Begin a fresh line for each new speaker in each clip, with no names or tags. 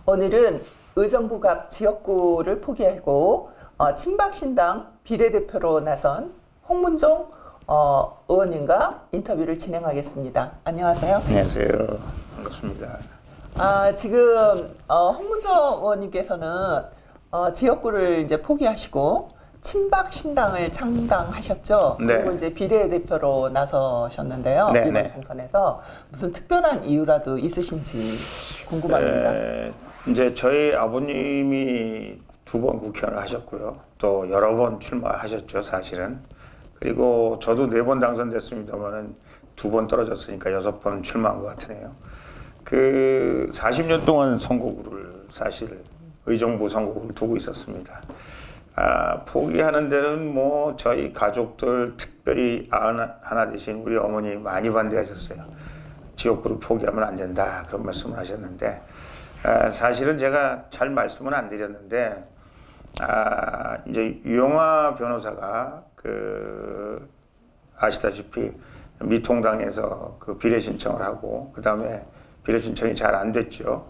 오늘은 의정부갑 지역구를 포기하고 친박신당 비례대표로 나선 홍문종 의원님과 인터뷰를 진행하겠습니다. 안녕하세요.
안녕하세요. 반갑습니다.
지금 홍문종 의원님께서는 지역구를 이제 포기하시고 친박신당을 창당하셨죠.
네.
그리고 이제 비례대표로 나서셨는데요.
네,
이번
네.
총선에서 무슨 특별한 이유라도 있으신지 궁금합니다.
이제 저희 아버님이 2번 국회의원을 하셨고요. 또 여러 번 출마하셨죠, 사실은. 그리고 저도 4번 당선됐습니다만은 2번 떨어졌으니까 6번 출마한 것 같으네요. 그 40년 동안 선거구를 사실 의정부 선거구를 두고 있었습니다. 포기하는 데는 뭐 저희 가족들 특별히 하나 되신 우리 어머니 많이 반대하셨어요. 지역구를 포기하면 안 된다 그런 말씀을 하셨는데 사실은 제가 잘 말씀은 안 드렸는데 이제 유영아 변호사가 아시다시피 미통당에서 그 비례 신청을 하고 그 다음에 비례 신청이 잘 안 됐죠.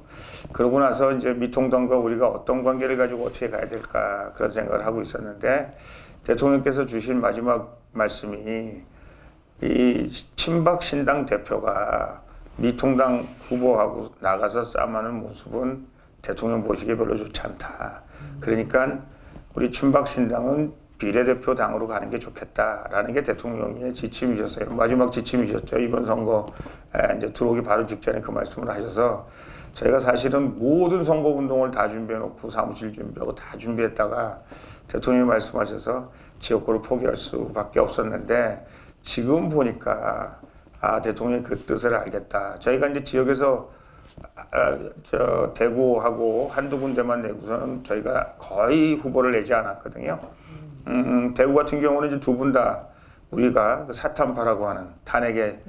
그러고 나서 이제 미통당과 우리가 어떤 관계를 가지고 어떻게 가야 될까 그런 생각을 하고 있었는데 대통령께서 주신 마지막 말씀이 이 친박 신당 대표가 미통당 후보하고 나가서 싸움하는 모습은 대통령 보시기에 별로 좋지 않다. 그러니까 우리 친박 신당은 비례대표 당으로 가는 게 좋겠다라는 게 대통령의 지침이셨어요. 마지막 지침이셨죠. 이번 선거 이제 들어오기 바로 직전에 그 말씀을 하셔서 저희가 사실은 모든 선거 운동을 다 준비해놓고 사무실 준비하고 다 준비했다가 대통령이 말씀하셔서 지역구를 포기할 수밖에 없었는데 지금 보니까 대통령이 그 뜻을 알겠다. 저희가 이제 지역에서 대구하고 한두 군데만 내고서는 저희가 거의 후보를 내지 않았거든요. 대구 같은 경우는 이제 2분 다 우리가 그 사탄파라고 하는 탄핵에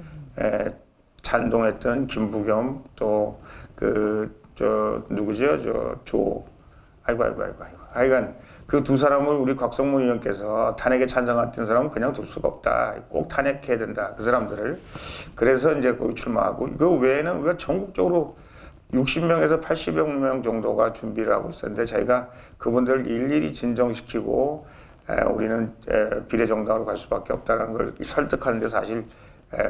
찬동했던 김부겸 또 누구죠? 하여간 그 2 사람을 우리 곽성문 의원께서 탄핵에 찬성했던 사람은 그냥 둘 수가 없다. 꼭 탄핵해야 된다. 그 사람들을. 그래서 이제 거기 출마하고 그 외에는 우리가 전국적으로 60명에서 80여 명 정도가 준비를 하고 있었는데 저희가 그분들을 일일이 진정시키고 우리는 비례정당으로 갈 수밖에 없다는 걸 설득하는 데 사실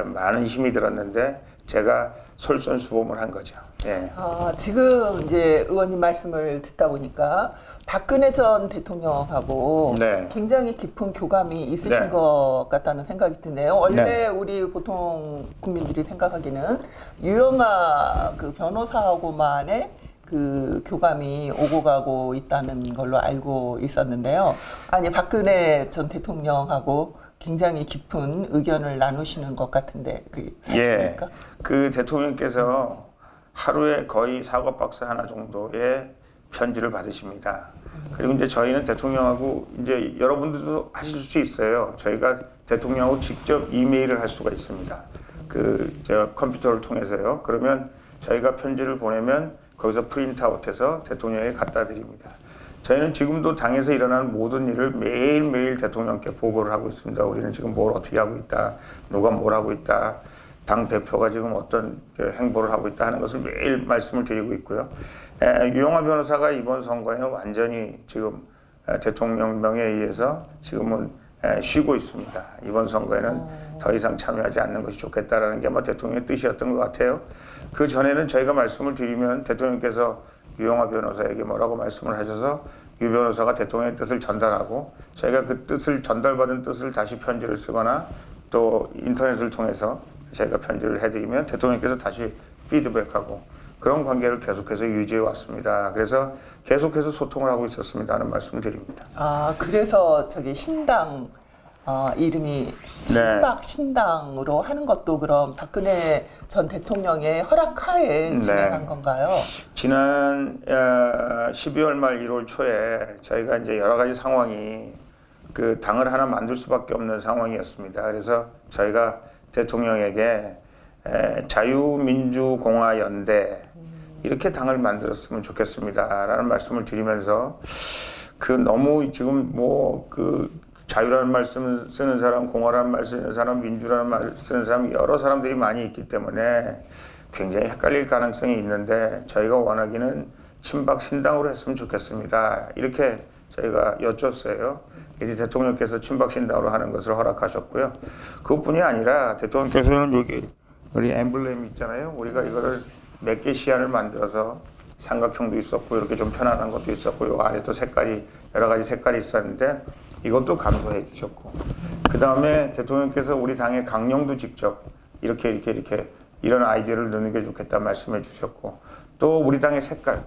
많은 힘이 들었는데 제가 솔선수범을 한 거죠. 예.
지금 이제 의원님 말씀을 듣다 보니까 박근혜 전 대통령하고
네.
굉장히 깊은 교감이 있으신
네.
것 같다는 생각이 드네요. 원래
네.
우리 보통 국민들이 생각하기는 유영아 그 변호사하고만의 그 교감이 오고 가고 있다는 걸로 알고 있었는데요. 아니 박근혜 전 대통령하고 굉장히 깊은 의견을 나누시는 것 같은데 그게 사실입니까?
예. 그 대통령께서 하루에 거의 사과 박스 하나 정도의 편지를 받으십니다. 그리고 이제 저희는 대통령하고 이제 여러분들도 하실 수 있어요. 저희가 대통령하고 직접 이메일을 할 수가 있습니다. 제가 컴퓨터를 통해서요. 그러면 저희가 편지를 보내면 거기서 프린트아웃해서 대통령에게 갖다 드립니다. 저희는 지금도 당에서 일어나는 모든 일을 매일매일 대통령께 보고를 하고 있습니다. 우리는 지금 뭘 어떻게 하고 있다, 누가 뭘 하고 있다, 당 대표가 지금 어떤 행보를 하고 있다 하는 것을 매일 말씀을 드리고 있고요. 유영아 변호사가 이번 선거에는 완전히 지금 대통령 명에 의해서 지금은 쉬고 있습니다. 이번 선거에는 더 이상 참여하지 않는 것이 좋겠다라는 게 아마 대통령의 뜻이었던 것 같아요. 그 전에는 저희가 말씀을 드리면 대통령께서 유영아 변호사에게 뭐라고 말씀을 하셔서 유 변호사가 대통령의 뜻을 전달하고 저희가 그 뜻을 전달받은 뜻을 다시 편지를 쓰거나 또 인터넷을 통해서 저희가 편지를 해드리면 대통령께서 다시 피드백하고 그런 관계를 계속해서 유지해 왔습니다. 그래서 계속해서 소통을 하고 있었습니다 하는 말씀을 드립니다.
그래서 저기 신당 이름이 친박 신당으로 하는 것도 그럼 박근혜 전 대통령의 허락하에 진행한 건가요?
지난 12월 말 1월 초에 저희가 이제 여러 가지 상황이 그 당을 하나 만들 수밖에 없는 상황이었습니다. 그래서 저희가 대통령에게 자유민주공화연대 이렇게 당을 만들었으면 좋겠습니다라는 말씀을 드리면서 너무 지금 자유라는 말씀을 쓰는 사람, 공화라는 말 쓰는 사람, 민주라는 말 쓰는 사람 여러 사람들이 많이 있기 때문에 굉장히 헷갈릴 가능성이 있는데 저희가 원하기는 친박 신당으로 했으면 좋겠습니다. 이렇게 저희가 여쭸어요. 이제 대통령께서 친박 신당으로 하는 것을 허락하셨고요. 그것뿐이 아니라 대통령께서는 여기 우리 엠블렘 있잖아요. 우리가 이거를 몇 개 시안을 만들어서 삼각형도 있었고 이렇게 좀 편안한 것도 있었고 요 안에 또 색깔이 여러 가지 색깔이 있었는데 이것도 감소해 주셨고 그 다음에 대통령께서 우리 당의 강령도 직접 이렇게 이런 아이디어를 넣는 게 좋겠다 말씀해 주셨고 또 우리 당의 색깔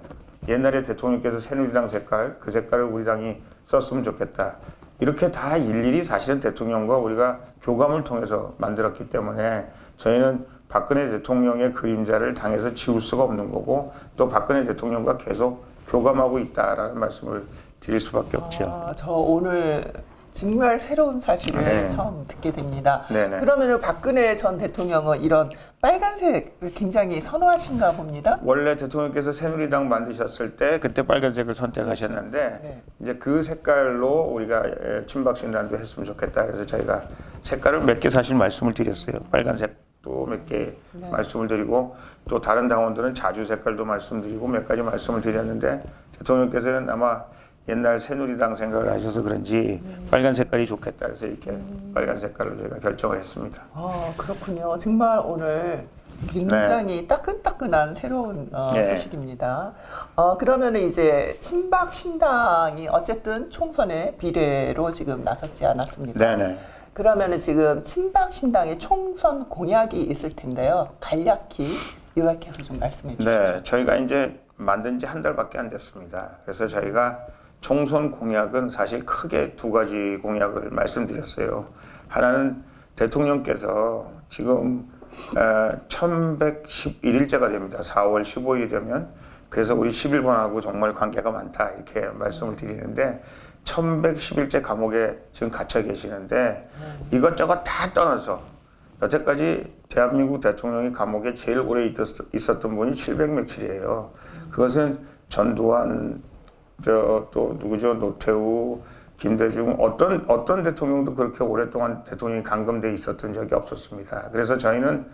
옛날에 대통령께서 새누리당 색깔 그 색깔을 우리 당이 썼으면 좋겠다 이렇게 다 일일이 사실은 대통령과 우리가 교감을 통해서 만들었기 때문에 저희는 박근혜 대통령의 그림자를 당에서 지울 수가 없는 거고 또 박근혜 대통령과 계속 교감하고 있다라는 말씀을 드릴 수밖에 없죠.
저 오늘 정말 새로운 사실을
네.
처음 듣게 됩니다.
네네.
그러면 박근혜 전 대통령은 이런 빨간색을 굉장히 선호하신가 봅니다.
원래 대통령께서 새누리당 만드셨을 때 그때 빨간색을 선택하셨는데
네.
이제 그 색깔로 우리가 친박 신당도 했으면 좋겠다. 그래서 저희가 색깔을 몇 개 사실 말씀을 드렸어요. 빨간색도 몇 개
네.
말씀을 드리고 또 다른 당원들은 자주 색깔도 말씀드리고 몇 가지 말씀을 드렸는데 대통령께서는 아마 옛날 새누리당 생각을 하셔서 그런지 빨간 색깔이 좋겠다. 그래서 이렇게 빨간 색깔을 저희가 결정을 했습니다.
그렇군요. 정말 오늘 굉장히 따끈따끈한 새로운
네.
소식입니다. 그러면 이제 친박 신당이 어쨌든 총선에 비례로 지금 나섰지 않았습니까?
네네.
그러면 지금 친박 신당의 총선 공약이 있을 텐데요. 간략히 요약해서 좀 말씀해 주시죠.
네, 저희가 이제 만든 지 한 달밖에 안 됐습니다. 그래서 저희가 총선 공약은 사실 크게 두 가지 공약을 말씀드렸어요. 하나는 대통령께서 지금 1111일째가 됩니다. 4월 15일이 되면. 그래서 우리 11번하고 정말 관계가 많다 이렇게 말씀을 드리는데 1111째 감옥에 지금 갇혀 계시는데 이것저것 다 떠나서 여태까지 대한민국 대통령이 감옥에 제일 오래 있었던 분이 700며칠이에요. 그것은 전두환 또 누구죠? 노태우, 김대중 어떤 대통령도 그렇게 오랫동안 대통령이 감금돼 있었던 적이 없었습니다. 그래서 저희는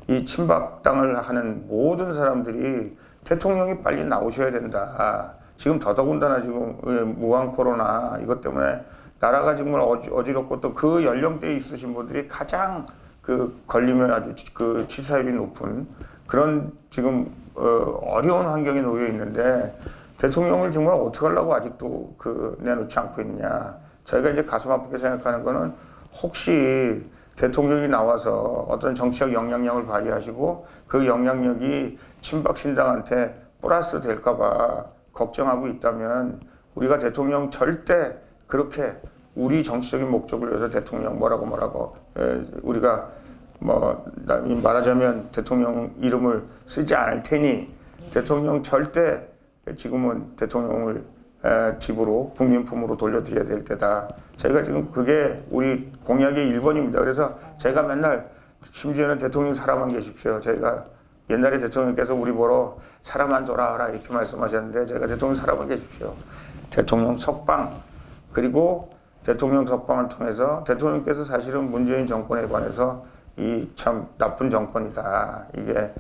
이 친박당을 하는 모든 사람들이 대통령이 빨리 나오셔야 된다. 지금 더더군다나 지금 무한 코로나 이것 때문에 나라가 정말 어지럽고 또 그 연령대에 있으신 분들이 가장 그 걸리면 아주 그 치사율이 높은 그런 지금 어려운 환경에 놓여 있는데 대통령을 정말 어떻게 하려고 아직도 내놓지 않고 있냐. 저희가 이제 가슴 아프게 생각하는 거는 혹시 대통령이 나와서 어떤 정치적 영향력을 발휘하시고 그 영향력이 친박신당한테 플러스 될까봐 걱정하고 있다면 우리가 대통령 절대 그렇게 우리 정치적인 목적을 위해서 대통령 뭐라고 우리가 말하자면 대통령 이름을 쓰지 않을 테니 대통령 절대 지금은 대통령을 집으로 국민품으로 돌려드려야 될 때다. 저희가 지금 그게 우리 공약의 1번입니다. 그래서 제가 맨날 심지어는 대통령 사람만 계십시오. 저희가 옛날에 대통령께서 우리 보러 사람만 돌아와라 이렇게 말씀하셨는데 제가 대통령 사람만 계십시오. 대통령 석방 그리고 대통령 석방을 통해서 대통령께서 사실은 문재인 정권에 관해서 이 참 나쁜 정권이다. 이게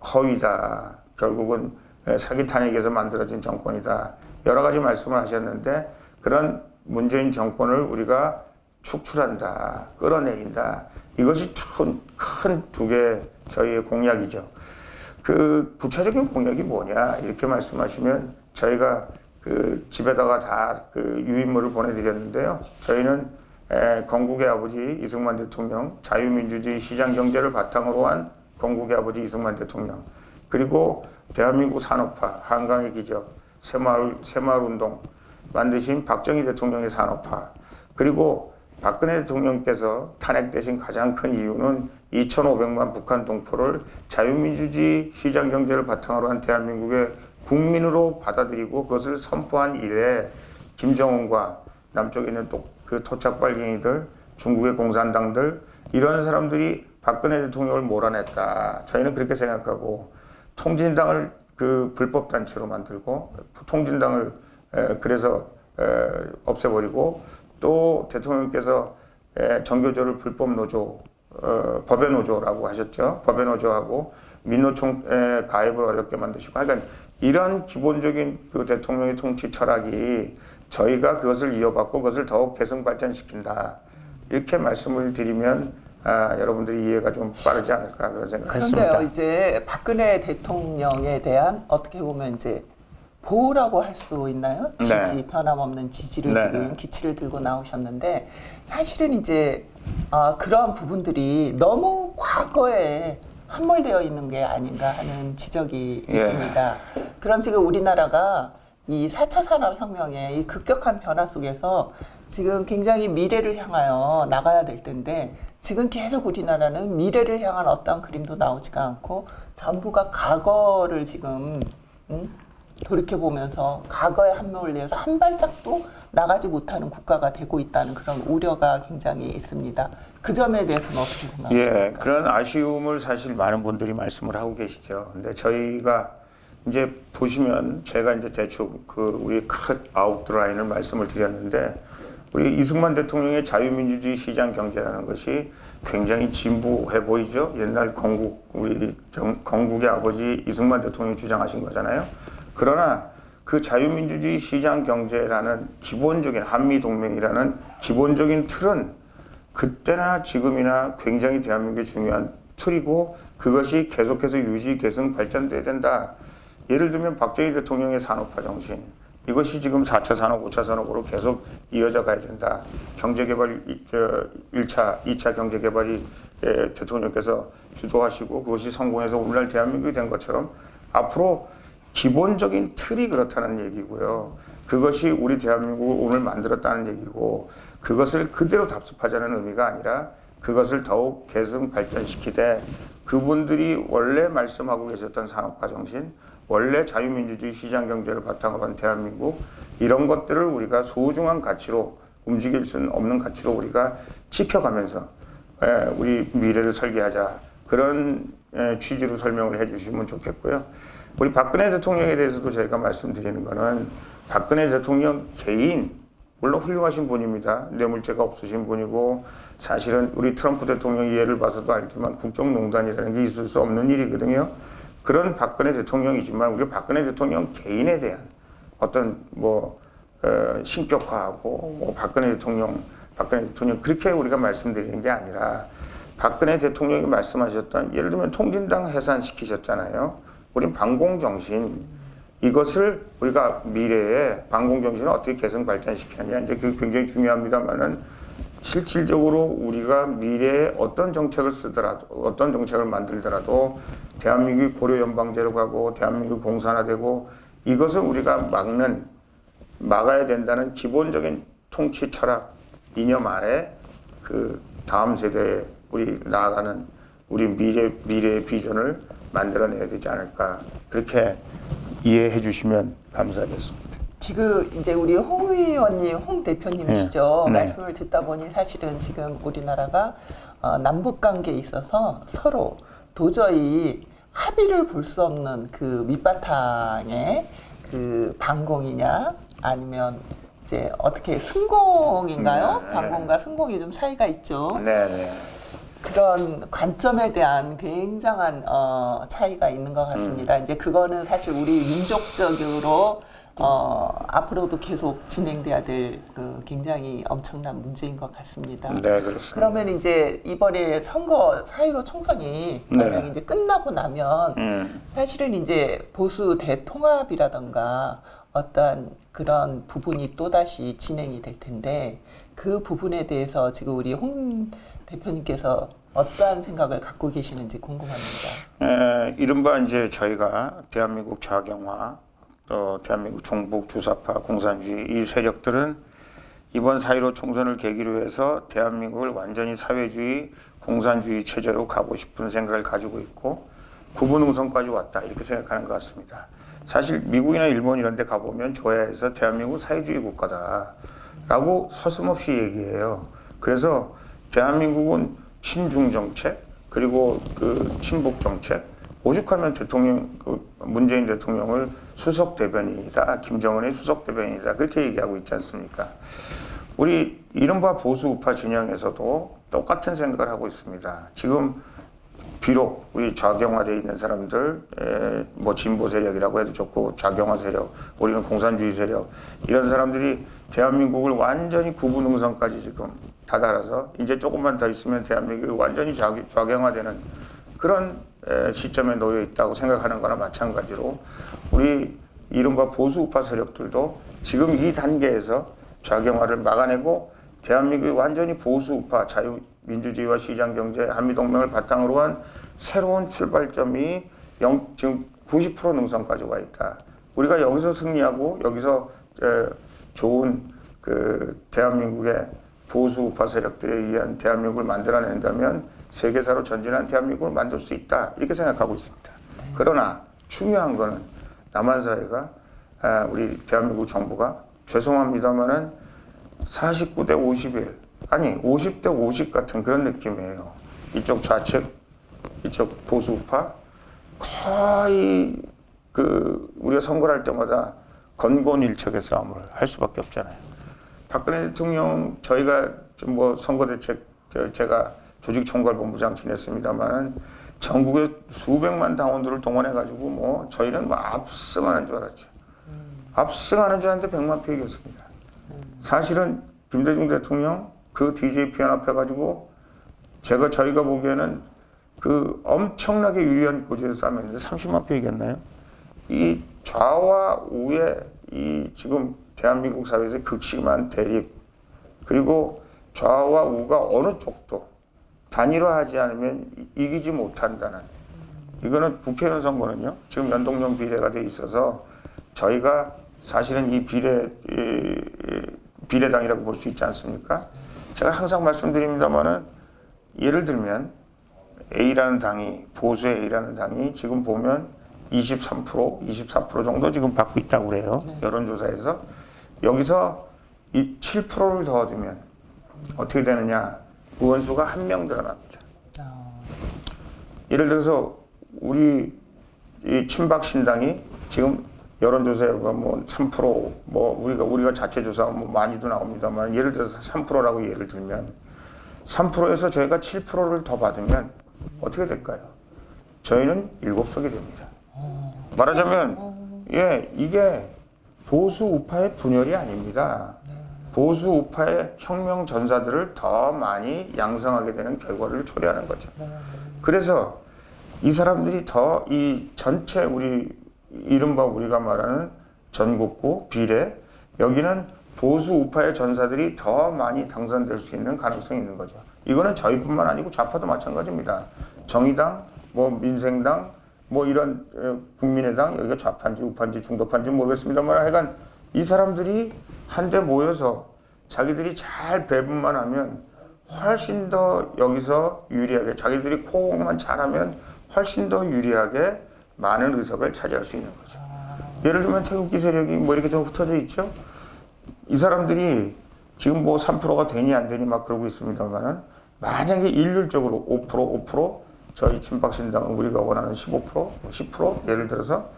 허위다. 결국은 사기 탄핵에서 만들어진 정권이다. 여러 가지 말씀을 하셨는데 그런 문재인 정권을 우리가 축출한다. 끌어내린다. 이것이 큰 두 개 저희의 공약이죠. 그 구체적인 공약이 뭐냐 이렇게 말씀하시면 저희가 그 집에다가 다 그 유인물을 보내드렸는데요. 저희는 건국의 아버지 이승만 대통령, 자유민주주의 시장경제를 바탕으로 한 건국의 아버지 이승만 대통령, 그리고 대한민국 산업화, 한강의 기적, 새마을운동 만드신 박정희 대통령의 산업화, 그리고 박근혜 대통령께서 탄핵되신 가장 큰 이유는 2,500만 북한 동포를 자유민주주의 시장경제를 바탕으로 한 대한민국의 국민으로 받아들이고 그것을 선포한 이래 김정은과 남쪽에 있는 그 토착발갱이들, 중국의 공산당들 이런 사람들이 박근혜 대통령을 몰아냈다. 저희는 그렇게 생각하고 통진당을 그 불법 단체로 만들고 통진당을 그래서 없애버리고 또 대통령께서 정교조를 불법 노조, 법의 노조라고 하셨죠. 법의 노조하고 민노총 가입을 어렵게 만드시고, 그러니까 이런 기본적인 그 대통령의 통치 철학이 저희가 그것을 이어받고 그것을 더욱 개성 발전시킨다. 이렇게 말씀을 드리면 여러분들이 이해가 좀 빠르지 않을까 그런 생각했습니다.
그런데요, 이제 박근혜 대통령에 대한 어떻게 보면 이제 보호라고 할 수 있나요? 지지,
네.
변함없는 지지를
네.
지금 기치를 들고 나오셨는데 사실은 이제 그러한 부분들이 너무 과거에 함몰되어 있는 게 아닌가 하는 지적이
예.
있습니다. 그럼 지금 우리나라가 이 4차 산업혁명의 이 급격한 변화 속에서 지금 굉장히 미래를 향하여 나가야 될 텐데 지금 계속 우리나라는 미래를 향한 어떤 그림도 나오지가 않고 전부가 과거를 지금 돌이켜보면서 과거에 함몰되어서 한 발짝도 나가지 못하는 국가가 되고 있다는 그런 우려가 굉장히 있습니다. 그 점에 대해서는 어떻게 생각하십니까?
예, 그런 아쉬움을 사실 많은 분들이 말씀을 하고 계시죠. 근데 저희가 이제 보시면 제가 이제 대충 그 우리 컷 아웃라인을 말씀을 드렸는데 우리 이승만 대통령의 자유민주주의 시장 경제라는 것이 굉장히 진보해 보이죠. 옛날 건국의 아버지 이승만 대통령이 주장하신 거잖아요. 그러나 그 자유민주주의 시장 경제라는 기본적인 한미동맹이라는 기본적인 틀은 그때나 지금이나 굉장히 대한민국의 중요한 틀이고 그것이 계속해서 유지, 개선, 발전돼야 된다. 예를 들면 박정희 대통령의 산업화 정신 이것이 지금 4차 산업, 5차 산업으로 계속 이어져 가야 된다. 경제개발 1차, 2차 경제개발이 대통령께서 주도하시고 그것이 성공해서 오늘날 대한민국이 된 것처럼 앞으로 기본적인 틀이 그렇다는 얘기고요. 그것이 우리 대한민국을 오늘 만들었다는 얘기고 그것을 그대로 답습하자는 의미가 아니라 그것을 더욱 개선 발전시키되 그분들이 원래 말씀하고 계셨던 산업화 정신, 원래 자유민주주의 시장경제를 바탕으로 한 대한민국 이런 것들을 우리가 소중한 가치로 움직일 수는 없는 가치로 우리가 지켜가면서 우리 미래를 설계하자 그런 취지로 설명을 해주시면 좋겠고요. 우리 박근혜 대통령에 대해서도 저희가 말씀드리는 거는 박근혜 대통령 개인 물론 훌륭하신 분입니다. 뇌물죄가 없으신 분이고 사실은 우리 트럼프 대통령 예를 봐서도 알지만 국정농단이라는 게 있을 수 없는 일이거든요. 그런 박근혜 대통령이지만 우리 박근혜 대통령 개인에 대한 어떤 신격화하고 박근혜 대통령 그렇게 우리가 말씀드리는 게 아니라 박근혜 대통령이 말씀하셨던 예를 들면 통진당 해산시키셨잖아요. 우린 반공정신 이것을 우리가 미래에 반공정신을 어떻게 개선 발전시키느냐 이제 그게 굉장히 중요합니다만은 실질적으로 우리가 미래에 어떤 정책을 쓰더라도 어떤 정책을 만들더라도 대한민국이 고려연방제로 가고 대한민국이 공산화되고 이것을 우리가 막아야 된다는 기본적인 통치 철학 이념 아래 그 다음 세대에 우리 나아가는 우리 미래의 비전을 만들어내야 되지 않을까 그렇게 이해해 주시면 감사하겠습니다.
지금 이제 우리 홍 의원님, 홍 대표님이시죠.
네.
말씀을 듣다 보니 사실은 지금 우리나라가 남북 관계에 있어서 서로 도저히 합의를 볼 수 없는 그 밑바탕에 그 반공이냐 아니면 이제 어떻게 승공인가요?
네.
반공과 승공이 좀 차이가 있죠.
네네.
그런 관점에 대한 굉장한 차이가 있는 것 같습니다. 이제 그거는 사실 우리 민족적으로 앞으로도 계속 진행돼야 될 그 굉장히 엄청난 문제인 것 같습니다.
네, 그렇습니다.
그러면 이제 이번에 선거 4.15 총선이 만약 이제 끝나고 나면 사실은 이제 보수 대통합이라던가 어떤 그런 부분이 또다시 진행이 될 텐데 그 부분에 대해서 지금 우리 홍 대표님께서 어떠한 생각을 갖고 계시는지 궁금합니다.
이른바 이제 저희가 대한민국 좌경화, 또 대한민국 종북 주사파 공산주의 이 세력들은 이번 4.15 총선을 계기로 해서 대한민국을 완전히 사회주의 공산주의 체제로 가고 싶은 생각을 가지고 있고 구분응선까지 왔다 이렇게 생각하는 것 같습니다. 사실 미국이나 일본 이런 데 가보면 조야에서 대한민국 사회주의 국가다라고 서슴없이 얘기해요. 그래서 대한민국은 친중 정책 그리고 그 친북 정책 오죽하면 문재인 대통령을 수석 대변인이다 김정은의 수석 대변인이다 그렇게 얘기하고 있지 않습니까? 우리 이른바 보수 우파 진영에서도 똑같은 생각을 하고 있습니다. 지금 비록 우리 좌경화되어 있는 사람들, 뭐 진보 세력이라고 해도 좋고 좌경화 세력, 우리는 공산주의 세력 이런 사람들이 대한민국을 완전히 구분응선까지 지금 다다라서 이제 조금만 더 있으면 대한민국이 완전히 좌경화되는 그런 시점에 놓여 있다고 생각하는 거나 마찬가지로 우리 이른바 보수 우파 세력들도 지금 이 단계에서 좌경화를 막아내고 대한민국이 완전히 보수 우파 자유민주주의와 시장경제 한미동맹을 바탕으로 한 새로운 출발점이 지금 90% 능선까지 와 있다. 우리가 여기서 승리하고 여기서 좋은 그 대한민국의 보수 우파 세력들에 의한 대한민국을 만들어낸다면 세계사로 전진한 대한민국을 만들 수 있다. 이렇게 생각하고 있습니다. 그러나 중요한 거는 남한 사회가 우리 대한민국 정부가 죄송합니다만은 49대 51 아니 50대 50 같은 그런 느낌이에요. 이쪽 좌측, 이쪽 보수 우파 거의 그 우리가 선거를 할 때마다 건곤일척의 싸움을 할 수밖에 없잖아요. 박근혜 대통령 저희가 좀 뭐 선거대책 제가 조직총괄본부장 지냈습니다만은 전국에 수백만 당원들을 동원해가지고 뭐 저희는 뭐 압승하는 줄 알았죠. 압승하는 줄 알았는데 100만 표 이겼습니다. 사실은 김대중 대통령 그 DJP 연합해가지고 저희가 보기에는 그 엄청나게 유리한 고지에서 싸움했는데 30만 표 이겼나요? 이 좌와 우의 이 지금 대한민국 사회에서 극심한 대립 그리고 좌와 우가 어느 쪽도 단일화하지 않으면 이기지 못한다는 이거는 국회의원 선거는요 지금 연동형 비례가 돼 있어서 저희가 사실은 이 비례당이라고 볼 수 있지 않습니까? 제가 항상 말씀드립니다만은 예를 들면 A라는 당이 보수의 A라는 당이 지금 보면 23%, 24% 정도 지금 받고 있다고 그래요. 여론조사에서 여기서 이 7%를 더 얻으면 어떻게 되느냐? 의원수가 한 명 늘어납니다. 예를 들어서 우리 이 친박 신당이 지금 여론조사가 뭐 3%, 뭐 우리가 자체 조사 뭐 많이도 나옵니다만 예를 들어서 3%라고 예를 들면 3%에서 저희가 7%를 더 받으면 어떻게 될까요? 저희는 7석이 됩니다. 말하자면 이게 보수 우파의 분열이 아닙니다. 보수 우파의 혁명 전사들을 더 많이 양성하게 되는 결과를 초래하는 거죠. 그래서 이 사람들이 더 이 전체 이른바 우리가 말하는 전국구 비례 여기는 보수 우파의 전사들이 더 많이 당선될 수 있는 가능성이 있는 거죠. 이거는 저희뿐만 아니고 좌파도 마찬가지입니다. 정의당, 뭐 민생당, 뭐 이런 국민의당 여기가 좌파인지 우파인지 중도파인지 모르겠습니다만 하여간 이 사람들이 한데 모여서 자기들이 잘 배분만 하면 훨씬 더 여기서 유리하게 자기들이 코어만 잘하면 훨씬 더 유리하게 많은 의석을 차지할 수 있는 거죠. 예를 들면 태극기 세력이 뭐 이렇게 좀 흩어져 있죠. 이 사람들이 지금 뭐 3%가 되니 안 되니 막 그러고 있습니다만은 만약에 일률적으로 5% 저희 친박신당은 우리가 원하는 15%, 10% 예를 들어서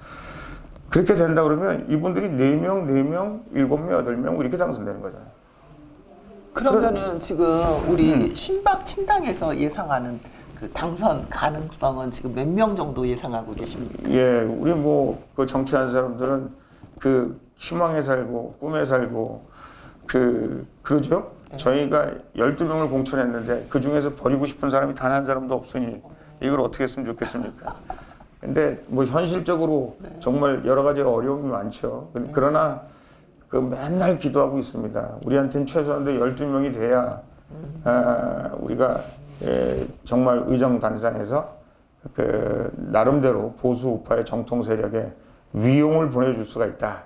그렇게 된다 그러면 이분들이 4명, 7명, 8명 이렇게 당선되는 거잖아요.
그러면은 지금 우리 신박 친당에서 예상하는 그 당선 가능성은 지금 몇 명 정도 예상하고 계십니까?
예, 우리 뭐 그 정치하는 사람들은 그 희망에 살고 꿈에 살고 그러죠. 네. 저희가 12명을 공천했는데 그 중에서 버리고 싶은 사람이 단 한 사람도 없으니 이걸 어떻게 했으면 좋겠습니까? 근데 뭐 현실적으로 정말 여러 가지로 어려움이 많죠. 그러나 그 맨날 기도하고 있습니다. 우리한테는 최소한도 12명이 돼야 우리가 정말 의정단상에서 그 나름대로 보수 우파의 정통 세력에 위용을 보내줄 수가 있다.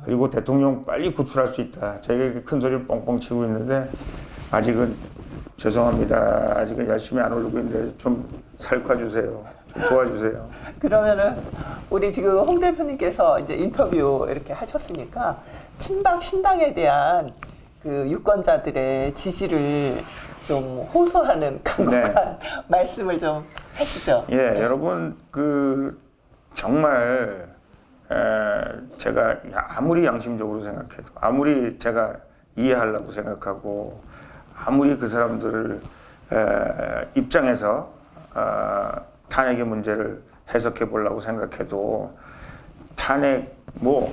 그리고 대통령 빨리 구출할 수 있다. 저희가 이렇게 큰 소리를 뻥뻥 치고 있는데 아직은 죄송합니다. 아직은 열심히 안 오르고 있는데 좀 살펴주세요. 좀 도와주세요.
그러면은 우리 지금 홍 대표님께서 이제 인터뷰 이렇게 하셨으니까 친박 신당에 대한 그 유권자들의 지지를 좀 호소하는 강력한 말씀을 좀 하시죠.
예, 여러분 정말 제가 아무리 양심적으로 생각해도 아무리 제가 이해하려고 생각하고 아무리 그 사람들을 입장에서 탄핵의 문제를 해석해 보려고 생각해도 탄핵 뭐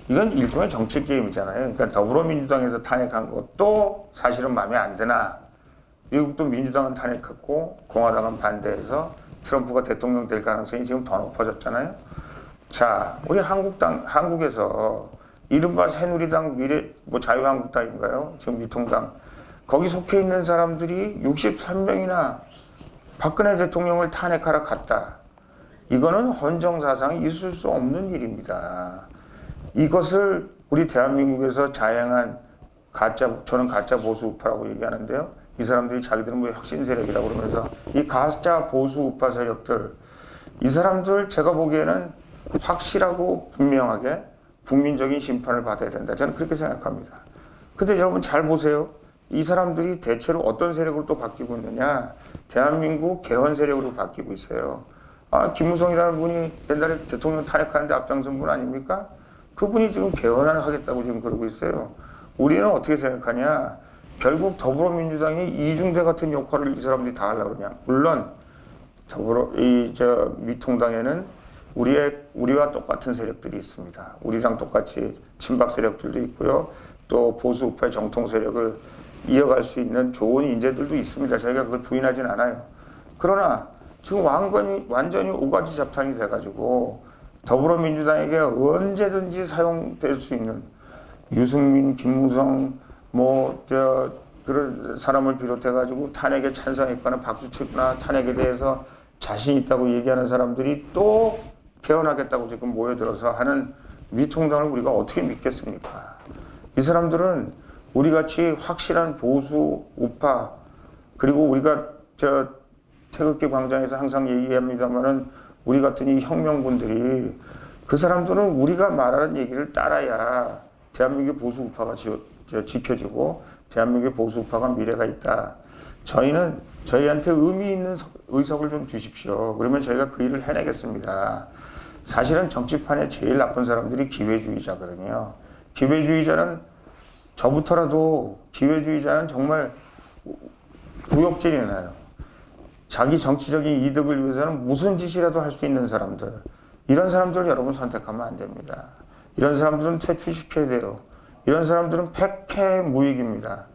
이건 일종의 정치 게임이잖아요. 그러니까 더불어민주당에서 탄핵한 것도 사실은 마음에 안 드나 미국도 민주당은 탄핵했고 공화당은 반대해서 트럼프가 대통령 될 가능성이 지금 더 높아졌잖아요. 자, 우리 한국에서 이른바 새누리당 자유한국당인가요? 지금 미통당 거기 속해 있는 사람들이 63명이나 박근혜 대통령을 탄핵하러 갔다. 이거는 헌정사상에 있을 수 없는 일입니다. 이것을 우리 대한민국에서 자행한 저는 가짜 보수 우파라고 얘기하는데요. 이 사람들이 자기들은 뭐 혁신 세력이라고 그러면서 이 가짜 보수 우파 세력들, 이 사람들 제가 보기에는 확실하고 분명하게 국민적인 심판을 받아야 된다. 저는 그렇게 생각합니다. 근데 여러분 잘 보세요. 이 사람들이 대체로 어떤 세력으로 또 바뀌고 있느냐? 대한민국 개헌 세력으로 바뀌고 있어요. 아, 김무성이라는 분이 옛날에 대통령 탄핵하는데 앞장선 분 아닙니까? 그분이 지금 개헌을 하겠다고 지금 그러고 있어요. 우리는 어떻게 생각하냐? 결국 더불어민주당이 이중대 같은 역할을 이 사람들이 다 하려고 그러냐? 물론 미통당에는 우리와 똑같은 세력들이 있습니다. 우리랑 똑같이 친박 세력들도 있고요. 또 보수 우파의 정통 세력을 이어갈 수 있는 좋은 인재들도 있습니다. 저희가 그걸 부인하진 않아요. 그러나 지금 완전히 오가지 잡탕이 돼가지고 더불어민주당에게 언제든지 사용될 수 있는 유승민, 김무성 그런 사람을 비롯해가지고 탄핵에 찬성했거나 박수쳤거나 탄핵에 대해서 자신 있다고 얘기하는 사람들이 또 개헌하겠다고 지금 모여들어서 하는 미통당을 우리가 어떻게 믿겠습니까? 이 사람들은 우리같이 확실한 보수 우파, 그리고 우리가 태극기 광장에서 항상 얘기합니다만은 우리 같은 이 혁명군들이 그 사람들은 우리가 말하는 얘기를 따라야 대한민국의 보수 우파가 지켜지고 대한민국의 보수 우파가 미래가 있다. 저희한테 의미 있는 의석을 좀 주십시오. 그러면 저희가 그 일을 해내겠습니다. 사실은 정치판에 제일 나쁜 사람들이 기회주의자거든요. 기회주의자는 정말 구역질이 나요. 자기 정치적인 이득을 위해서는 무슨 짓이라도 할 수 있는 사람들. 이런 사람들을 여러분 선택하면 안 됩니다. 이런 사람들은 퇴출시켜야 돼요. 이런 사람들은 패패무익입니다.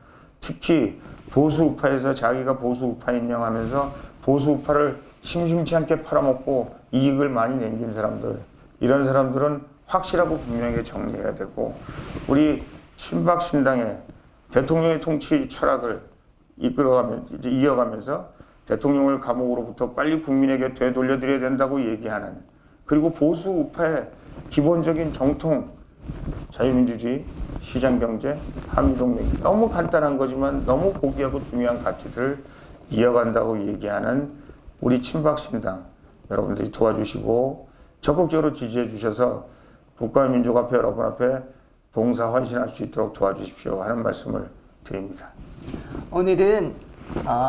특히 보수 우파에서 자기가 보수 우파 인정하면서 보수 우파를 심심치 않게 팔아먹고 이익을 많이 남긴 사람들. 이런 사람들은 확실하고 분명하게 정리해야 되고, 우리 친박신당의 대통령의 통치 철학을 이어가면서 대통령을 감옥으로부터 빨리 국민에게 되돌려드려야 된다고 얘기하는, 그리고 보수 우파의 기본적인 정통 자유민주주의, 시장경제, 한미동맹, 너무 간단한 거지만 너무 고귀하고 중요한 가치들을 이어간다고 얘기하는 우리 친박신당 여러분들이 도와주시고 적극적으로 지지해 주셔서 국가와 민족 앞에 여러분 앞에 봉사 헌신할 수 있도록 도와주십시오 하는 말씀을 드립니다.
오늘은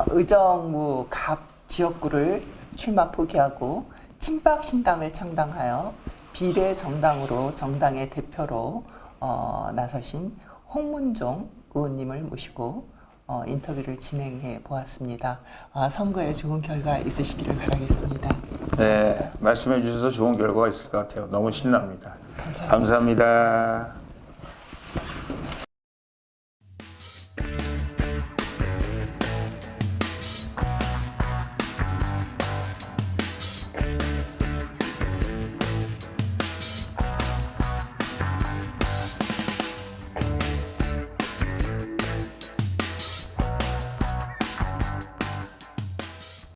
의정부 갑 지역구를 출마 포기하고 친박신당을 창당하여 비례정당으로 정당의 대표로 나서신 홍문종 의원님을 모시고 인터뷰를 진행해 보았습니다. 선거에 좋은 결과 있으시기를 바라겠습니다.
네, 말씀해 주셔서 좋은 결과가 있을 것 같아요. 너무 신납니다. 감사합니다.